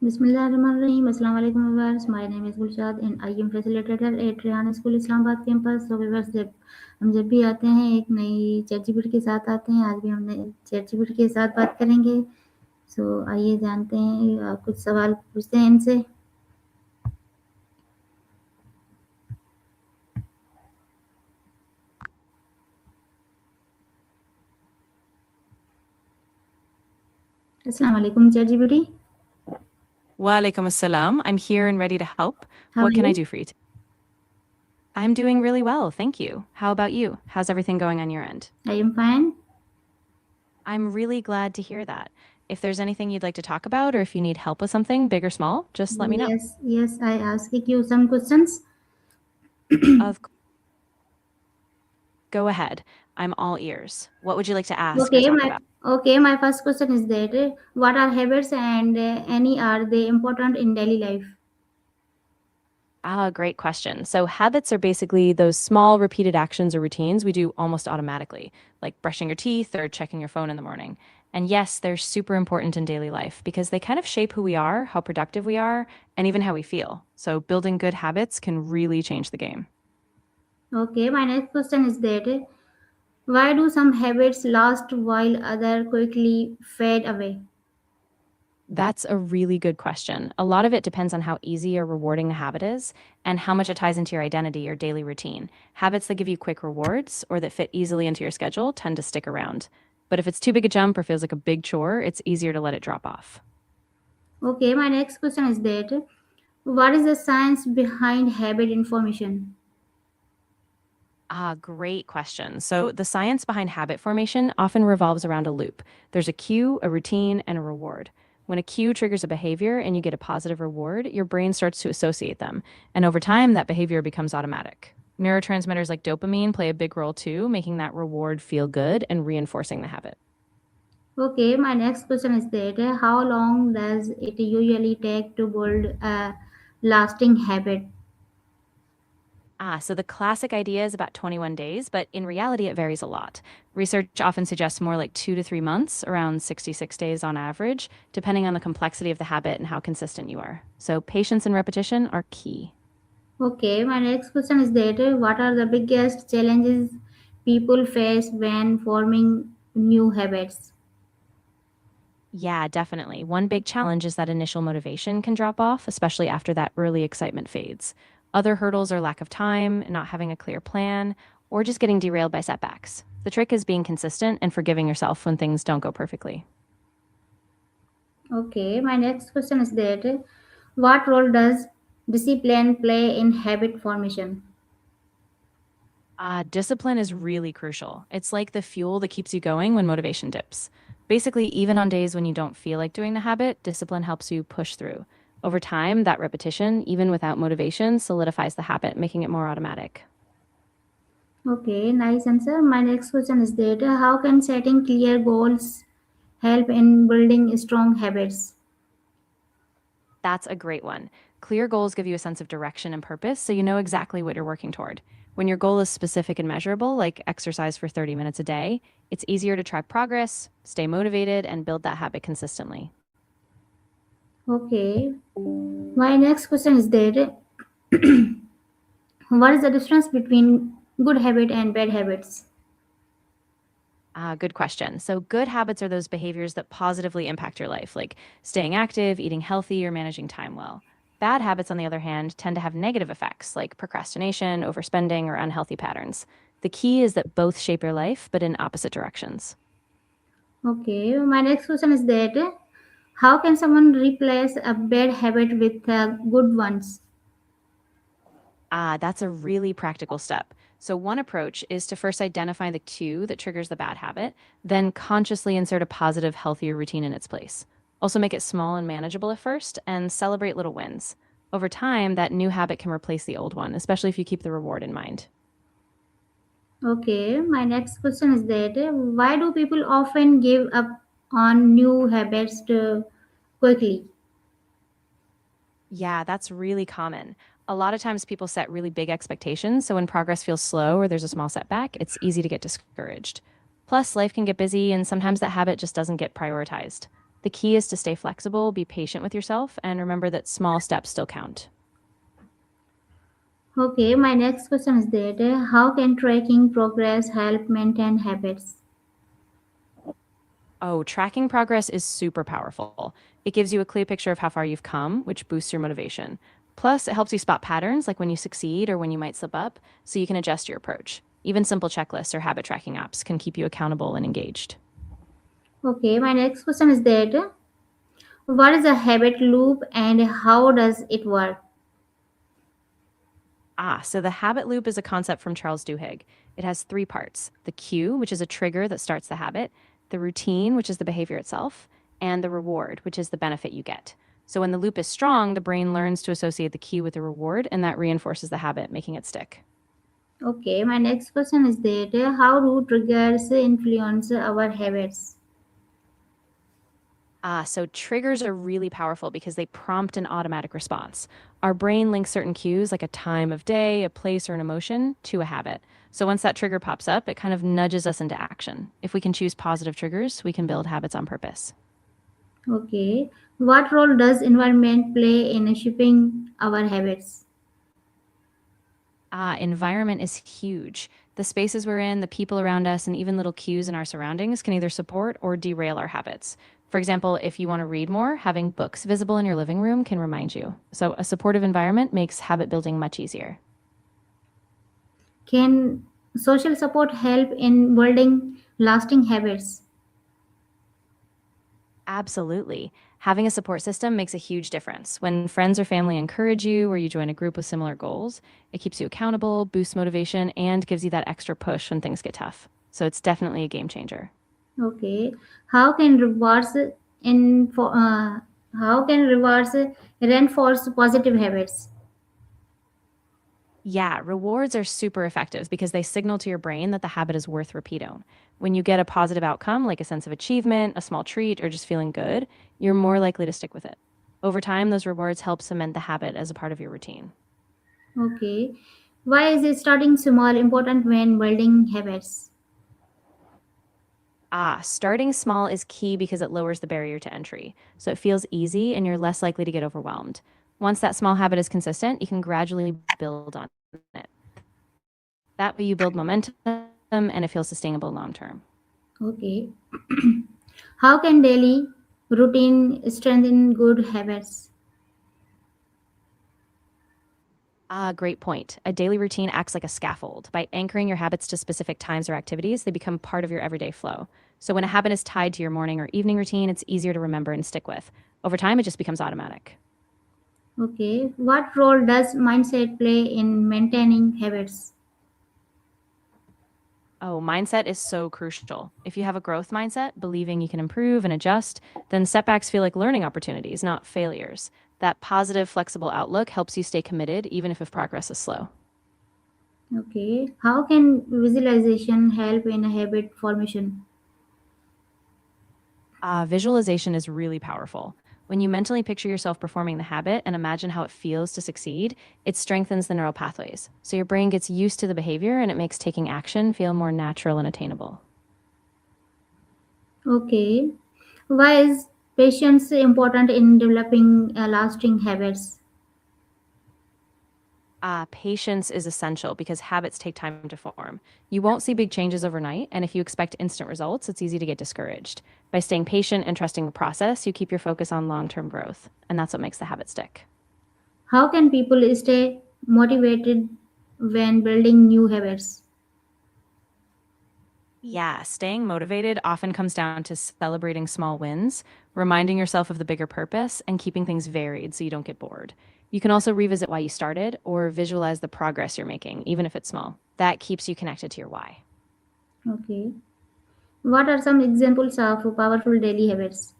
Bismillahirrahmanirrahim. Assalamu alaikum viewers. My name is Gulshad and I am facilitator at Rayhan School Islamabad campus. So viewers जब भी आते हैं एक नई chat GPT के साथ आते हैं। आज भी हमने चैट जीपीटी के साथ बात करेंगे। आइए जानते हैं कुछ सवाल पूछते हैं इनसे। Assalamu alaikum chat GPT. Walaikum assalam. I'm here and ready to help. How are What can I you? do for you? I'm doing really well, thank you. How about you? How's everything going on your end? I am fine. I'm really glad to hear that. If there's anything you'd like to talk about or if you need help with something, big or small, just let me know. Yes. I ask you some questions. Of course. Go ahead. I'm all ears. What would you like to ask or talk about? My first question is that what are habits and any are they important in daily life? Great question. So habits are basically those small repeated actions or routines we do almost automatically, like brushing your teeth or checking your phone in the morning. And yes, they're super important in daily life because they kind of shape who we are, how productive we are, and even how we feel. So building good habits can really change the game. Okay, my next question is that why do some habits last while other quickly fade away? That's a really good question. A lot of it depends on how easy or rewarding the habit is and how much it ties into your identity or daily routine. Habits that give you quick rewards or that fit easily into your schedule tend to stick around. But if it's too big a jump or feels like a big chore, it's easier to let it drop off. Okay, my next question is that what is the science behind habit information? Great question. So, the science behind habit formation often revolves around a loop. There's a cue, a routine, and a reward. When a cue triggers a behavior and you get a positive reward, your brain starts to associate them. And over time, that behavior becomes automatic. Neurotransmitters like dopamine play a big role too, making that reward feel good and reinforcing the habit. Okay, my next question is that how long does it usually take to build a lasting habit? So the classic idea is about 21 days, but in reality, it varies a lot. Research often suggests more like 2 to 3 months, around 66 days on average, depending on the complexity of the habit and how consistent you are. So patience and repetition are key. Okay, my next question is that what are the biggest challenges people face when forming new habits? Yeah, definitely. One big challenge is that initial motivation can drop off, especially after that early excitement fades. Other hurdles are lack of time, not having a clear plan, or just getting derailed by setbacks. The trick is being consistent and forgiving yourself when things don't go perfectly. Okay, my next question is that what role does discipline play in habit formation? Discipline is really crucial. It's like the fuel that keeps you going when motivation dips. Basically, even on days when you don't feel like doing the habit, discipline helps you push through. Over time, that repetition, even without motivation, solidifies the habit, making it more automatic. Okay, nice answer. My next question is that how can setting clear goals help in building strong habits? That's a great one. Clear goals give you a sense of direction and purpose, so you know exactly what you're working toward. When your goal is specific and measurable, like exercise for 30 minutes a day, it's easier to track progress, stay motivated, and build that habit consistently. Okay, my next question is that what is the difference between good habit and bad habits? Good question. So, good habits are those behaviors that positively impact your life, like staying active, eating healthy, or managing time well. Bad habits, on the other hand, tend to have negative effects like procrastination, overspending, or unhealthy patterns. The key is that both shape your life, but in opposite directions. Okay, my next question is that how can someone replace a bad habit with good ones? That's a really practical step. So, one approach is to first identify the cue that triggers the bad habit, then consciously insert a positive, healthier routine in its place. Also, make it small and manageable at first, and celebrate little wins. Over time, that new habit can replace the old one, especially if you keep the reward in mind. Okay, my next question is that why do people often give up on new habits quickly? Yeah, that's really common. A lot of times people set really big expectations, so when progress feels slow or there's a small setback, it's easy to get discouraged. Plus, life can get busy, and sometimes that habit just doesn't get prioritized. The key is to stay flexible, be patient with yourself, and remember that small steps still count. Okay, my next question is that how can tracking progress help maintain habits? Oh, tracking progress is super powerful. It gives you a clear picture of how far you've come, which boosts your motivation. Plus, it helps you spot patterns like when you succeed or when you might slip up, so you can adjust your approach. Even simple checklists or habit tracking apps can keep you accountable and engaged. Okay, my next question is that what is a habit loop and how does it work? So the habit loop is a concept from Charles Duhigg. It has three parts: the cue, which is a trigger that starts the habit, the routine, which is the behavior itself, and the reward, which is the benefit you get. So when the loop is strong, the brain learns to associate the cue with the reward, and that reinforces the habit, making it stick. Okay, my next question is that how do triggers influence our habits? So triggers are really powerful because they prompt an automatic response. Our brain links certain cues, like a time of day, a place, or an emotion, to a habit. So once that trigger pops up, it kind of nudges us into action. If we can choose positive triggers, we can build habits on purpose. Okay, what role does environment play in shaping our habits? Environment is huge. The spaces we're in, the people around us, and even little cues in our surroundings can either support or derail our habits. For example, if you want to read more, having books visible in your living room can remind you. So, a supportive environment makes habit building much easier. Can social support help in building lasting habits? Absolutely. Having a support system makes a huge difference. When friends or family encourage you or you join a group with similar goals, it keeps you accountable, boosts motivation, and gives you that extra push when things get tough. So, it's definitely a game changer. Okay, how can rewards in for how can rewards reinforce positive habits? Yeah, rewards are super effective because they signal to your brain that the habit is worth repeating. When you get a positive outcome, like a sense of achievement, a small treat, or just feeling good, you're more likely to stick with it. Over time, those rewards help cement the habit as a part of your routine. Okay, why is it starting small important when building habits? Starting small is key because it lowers the barrier to entry. So it feels easy and you're less likely to get overwhelmed. Once that small habit is consistent, you can gradually build on it. That way, you build momentum and it feels sustainable long term. Okay, how can daily routine strengthen good habits? Great point. A daily routine acts like a scaffold. By anchoring your habits to specific times or activities, they become part of your everyday flow. So when a habit is tied to your morning or evening routine, it's easier to remember and stick with. Over time, it just becomes automatic. Okay, what role does mindset play in maintaining habits? Oh, mindset is so crucial. If you have a growth mindset, believing you can improve and adjust, then setbacks feel like learning opportunities, not failures. That positive, flexible outlook helps you stay committed, even if progress is slow. Okay, how can visualization help in habit formation? Visualization is really powerful. When you mentally picture yourself performing the habit and imagine how it feels to succeed, it strengthens the neural pathways. So your brain gets used to the behavior and it makes taking action feel more natural and attainable. Okay, why is patience important in developing lasting habits? Patience is essential because habits take time to form. You won't see big changes overnight, and if you expect instant results, it's easy to get discouraged. By staying patient and trusting the process, you keep your focus on long term growth, and that's what makes the habit stick. How can people stay motivated when building new habits? Yeah, staying motivated often comes down to celebrating small wins, reminding yourself of the bigger purpose, and keeping things varied so you don't get bored. You can also revisit why you started or visualize the progress you're making, even if it's small. That keeps you connected to your why. Okay, what are some examples of powerful daily habits?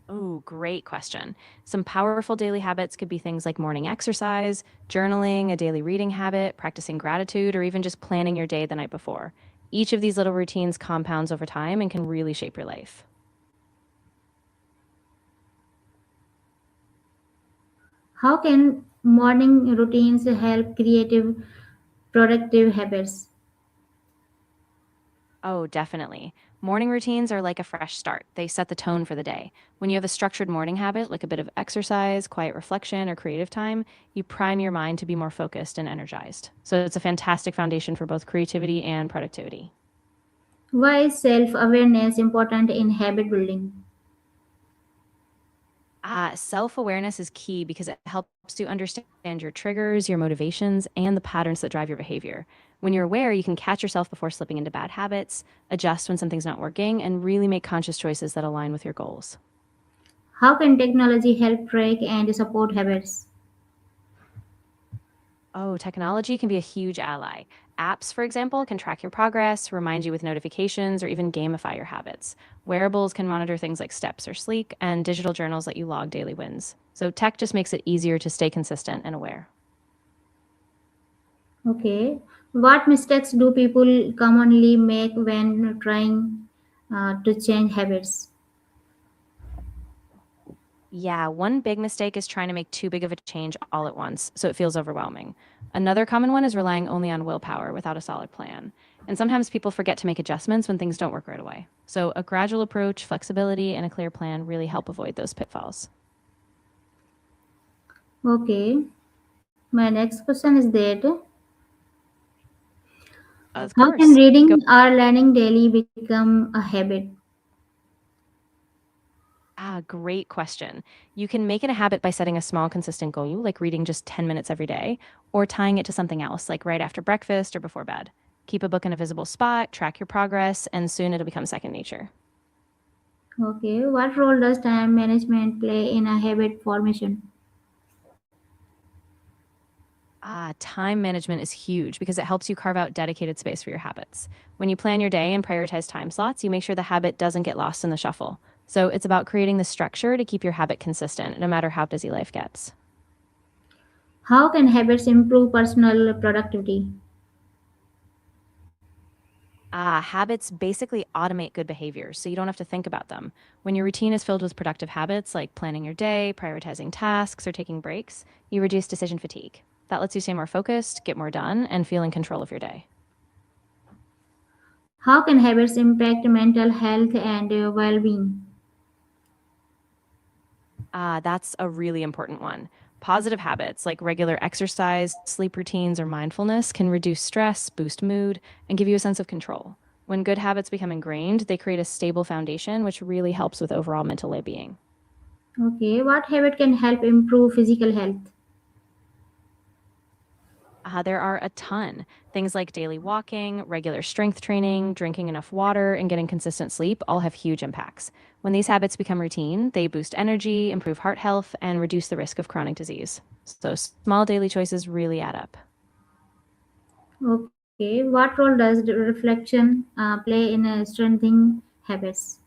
Oh, great question. Some powerful daily habits could be things like morning exercise, journaling, a daily reading habit, practicing gratitude, or even just planning your day the night before. Each of these little routines compounds over time and can really shape your life. How can morning routines help creative productive habits? Oh, definitely. Morning routines are like a fresh start. They set the tone for the day. When you have a structured morning habit, like a bit of exercise, quiet reflection, or creative time, you prime your mind to be more focused and energized. So it's a fantastic foundation for both creativity and productivity. Why is self awareness important in habit building? Self awareness is key because it helps you understand your triggers, your motivations, and the patterns that drive your behavior. When you're aware, you can catch yourself before slipping into bad habits, adjust when something's not working, and really make conscious choices that align with your goals. How can technology help track and support habits? Oh, technology can be a huge ally. Apps, for example, can track your progress, remind you with notifications, or even gamify your habits. Wearables can monitor things like steps or sleep, and digital journals let you log daily wins. So, tech just makes it easier to stay consistent and aware. Okay. What mistakes do people commonly make when trying to change habits? Yeah, one big mistake is trying to make too big of a change all at once, so it feels overwhelming. Another common one is relying only on willpower without a solid plan. And sometimes people forget to make adjustments when things don't work right away. So, a gradual approach, flexibility, and a clear plan really help avoid those pitfalls. Okay. My next question is that Of how can course. Go. reading or learning daily become a habit? Great question. You can make it a habit by setting a small, consistent goal, like reading just 10 minutes every day, or tying it to something else, like right after breakfast or before bed. Keep a book in a visible spot, track your progress, and soon it'll become second nature. Okay. What role does time management play in a habit formation? Time management is huge because it helps you carve out dedicated space for your habits. When you plan your day and prioritize time slots, you make sure the habit doesn't get lost in the shuffle. So it's about creating the structure to keep your habit consistent, no matter how busy life gets. How can habits improve personal productivity? Habits basically automate good behaviors, so you don't have to think about them. When your routine is filled with productive habits like planning your day, prioritizing tasks, or taking breaks, you reduce decision fatigue. That lets you stay more focused, get more done, and feel in control of your day. How can habits impact mental health and well being? That's a really important one. Positive habits like regular exercise, sleep routines, or mindfulness can reduce stress, boost mood, and give you a sense of control. When good habits become ingrained, they create a stable foundation, which really helps with overall mental well being. Okay. What habit can help improve physical health? There are a ton. Things like daily walking, regular strength training, drinking enough water, and getting consistent sleep all have huge impacts. When these habits become routine, they boost energy, improve heart health, and reduce the risk of chronic disease. So, small daily choices really add up. Okay. What role does the reflection play in strengthening habits?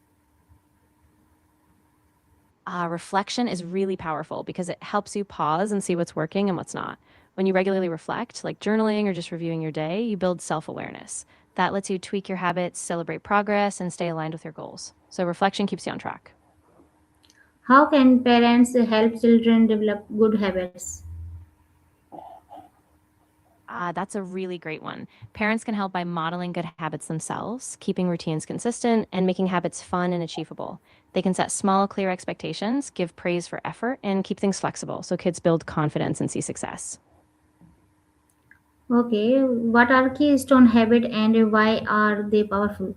Reflection is really powerful because it helps you pause and see what's working and what's not. When you regularly reflect, like journaling or just reviewing your day, you build self awareness. That lets you tweak your habits, celebrate progress, and stay aligned with your goals. So, reflection keeps you on track. How can parents help children develop good habits? That's a really great one. Parents can help by modeling good habits themselves, keeping routines consistent, and making habits fun and achievable. They can set small, clear expectations, give praise for effort, and keep things flexible so kids build confidence and see success. Okay. What are keystone habits and why are they powerful?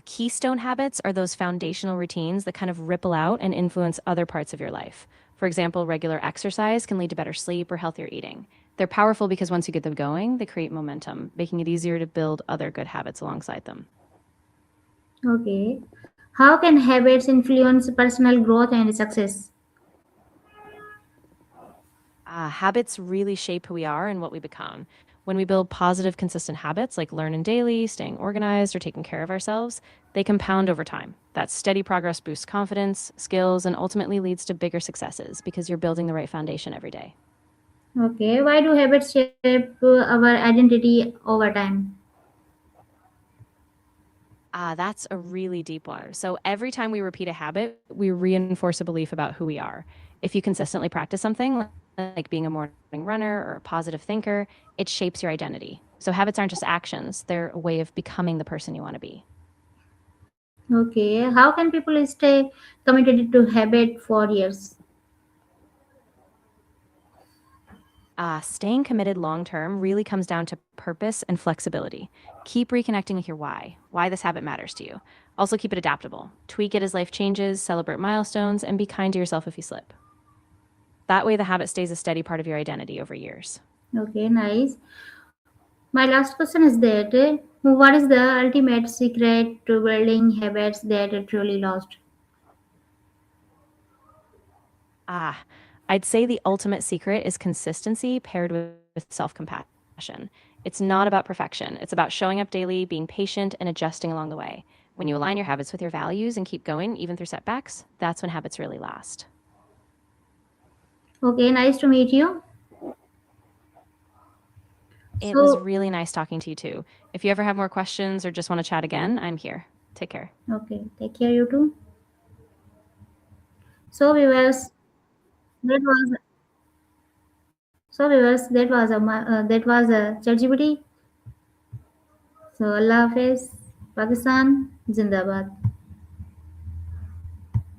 Keystone habits are those foundational routines that kind of ripple out and influence other parts of your life. For example, regular exercise can lead to better sleep or healthier eating. They're powerful because once you get them going, they create momentum, making it easier to build other good habits alongside them. Okay. How can habits influence personal growth and success? Habits really shape who we are and what we become. When we build positive, consistent habits like learning daily, staying organized, or taking care of ourselves, they compound over time. That steady progress boosts confidence, skills, and ultimately leads to bigger successes because you're building the right foundation every day. Okay. Why do habits shape our identity over time? That's a really deep one. So every time we repeat a habit, we reinforce a belief about who we are. If you consistently practice something like being a morning runner or a positive thinker, it shapes your identity. So habits aren't just actions, they're a way of becoming the person you want to be. Okay, how can people stay committed to habit for years? Staying committed long term really comes down to purpose and flexibility. Keep reconnecting with your why this habit matters to you. Also, keep it adaptable. Tweak it as life changes, celebrate milestones, and be kind to yourself if you slip. That way, the habit stays a steady part of your identity over years. Okay, nice. My last question is that what is the ultimate secret to building habits that are truly lost? Ah, I'd say the ultimate secret is consistency paired with self compassion. It's not about perfection, it's about showing up daily, being patient, and adjusting along the way. When you align your habits with your values and keep going, even through setbacks, that's when habits really last. Okay, nice to meet you. It was So, really nice talking to you too. If you ever have more questions or just want to chat again, I'm here. Take care. okay, take care, you too. So, viewers, that was that was a ChatGPT. So, Allah Hafiz, Pakistan, Zindabad.